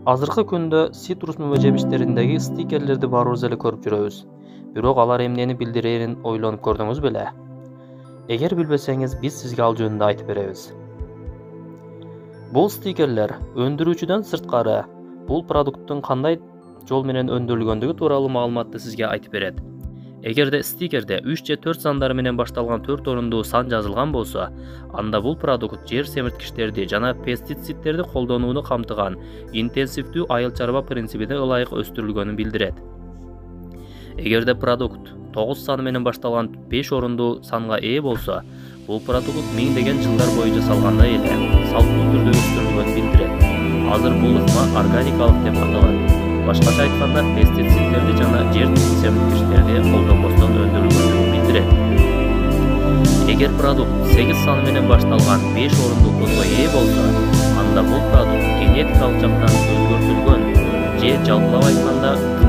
Азыркы күндө ситрус мөбө жемиштериндеги стикерлерди баарыбыз эле көрүп жүрөбүз. Бирок алар эмнени билдирерин ойлонуп көрдүңүз беле? Эгер билбесеңиз, биз сизге ал жөнүндө айтып беребиз. Бул стикерлер өндүрүүчүдөн сырткары бул продукттун кандай жол менен өндүрүлгөндүгү тууралуу маалыматты сизге айтып берет. Эгерде стикерде 3 же 4 сандары менен башталган 4 орундуу сан жазылган болсо, анда бул продукт жер семирткичтерди жана пестицидтерди колдонууну камтыган интенсивдүү айыл чарба принцибине ылайык өстүрүлгөнүн билдирет. Эгерде продукт 9 саны менен башталган 5 орундуу санга ээ болсо, бул продукт миңдеген жылдар бою жасалгандай эле салттуу түрдө өстүрүлгөнүн билдирет. Азыр бул ыкма органикалык деп аталат. Башкача айтканда, пестицидтерди жана жер семирткичтерди колдонбостон өндүрүлгөнүн билдирет. Эгер продукт 8 саны менен башталган 5 орундуу кодго ээ болсо, анда бул продукт генетикалык жактан өзгөртүлгөн же жалпылап айтканда